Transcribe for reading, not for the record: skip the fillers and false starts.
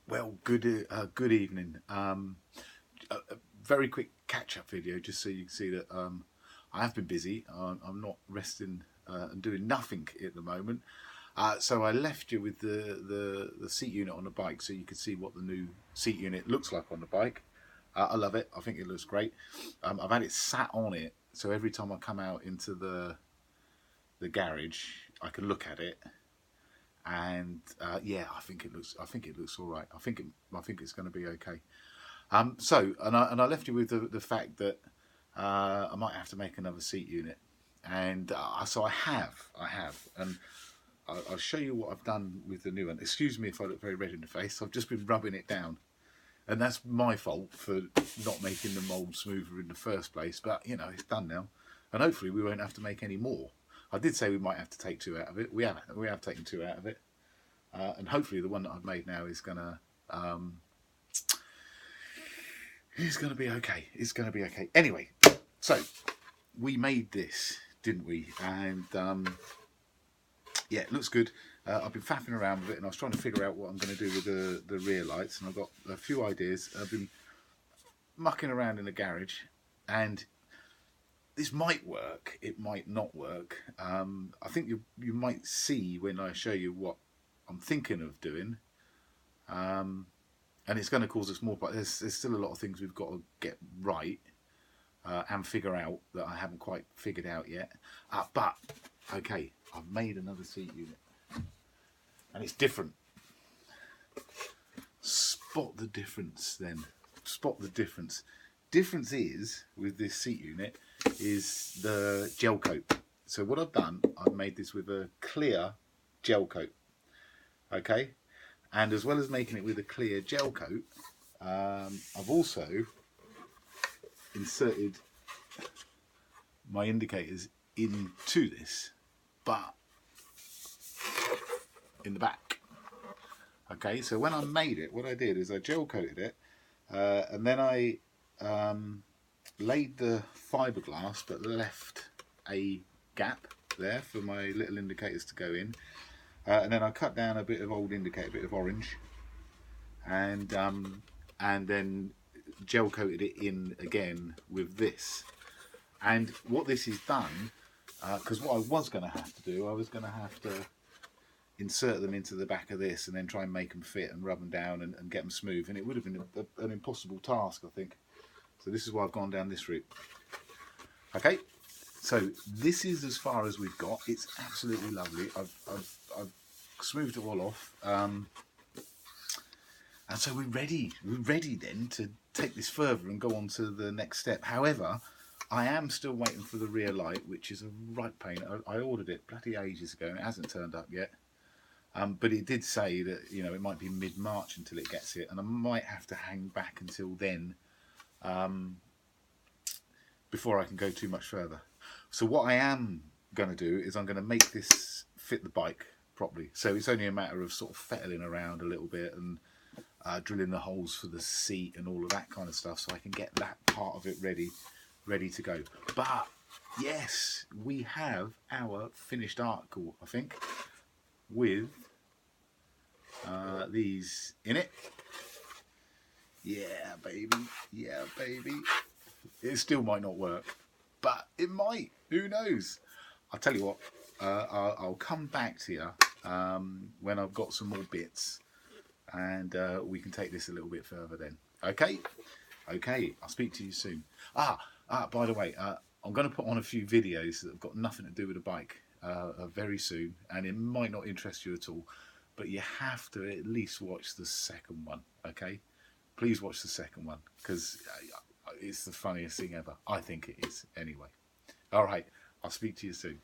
Well, good evening. A very quick catch-up video, just so you can see that I have been busy. I'm not resting and doing nothing at the moment. So I left you with the seat unit on the bike, so you could see what the new seat unit looks like on the bike. I love it. I think it looks great. I've had it sat on it, so every time I come out into the garage, I can look at it. And yeah, I think it looks all right. I think it's going to be okay. And I left you with the fact that I might have to make another seat unit, and so I have, and I'll show you what I've done with the new one. Excuse me if I look very red in the face. I've just been rubbing it down, and that's my fault for not making the mould smoother in the first place. But you know, it's done now, and hopefully we won't have to make any more. I did say we might have to take two out of it. We have taken two out of it, and hopefully the one that I've made now is gonna be okay. It's gonna be okay. Anyway, so we made this, didn't we? And yeah, it looks good. I've been faffing around with it, and I was trying to figure out what I'm going to do with the rear lights, and I've got a few ideas. I've been mucking around in the garage, and this might work, it might not work. I think you might see when I show you what I'm thinking of doing, and it's going to cause us more, but there's still a lot of things we've got to get right and figure out that I haven't quite figured out yet. But okay, I've made another seat unit, and it's different. Spot the difference then. Spot the difference. Difference is, with this seat unit, is the gel coat. So what I've done, I've made this with a clear gel coat. Okay, and as well as making it with a clear gel coat, I've also inserted my indicators into this, but in the back. Okay, so when I made it, what I did is I gel coated it, and then I laid the fiberglass but left a gap there for my little indicators to go in, and then I cut down a bit of old indicator, a bit of orange, and then gel coated it in again with this. And what this is done, because what I was going to have to do, I was going to have to insert them into the back of this and then try and make them fit and rub them down and get them smooth, and it would have been an impossible task, I think. So this is why I've gone down this route. Okay, so this is as far as we've got. It's absolutely lovely. I've smoothed it all off, and so we're ready. We're ready then to take this further and go on to the next step. However, I am still waiting for the rear light, which is a right pain. I ordered it bloody ages ago and it hasn't turned up yet. But it did say that, you know, it might be mid-March until it gets it, and I might have to hang back until then before I can go too much further. So what I am going to do is I'm going to make this fit the bike properly. So it's only a matter of sort of fettling around a little bit and drilling the holes for the seat and all of that kind of stuff, so I can get that part of it ready to go. But yes, we have our finished article, I think, with these in it. Yeah, baby. Yeah, baby. It still might not work, but it might. Who knows? I'll tell you what. I'll come back to you when I've got some more bits, and we can take this a little bit further then. Okay? Okay. I'll speak to you soon. By the way, I'm going to put on a few videos that have got nothing to do with the bike very soon, and it might not interest you at all, but you have to at least watch the second one. Okay? Please watch the second one, because it's the funniest thing ever. I think it is, anyway. All right, I'll speak to you soon.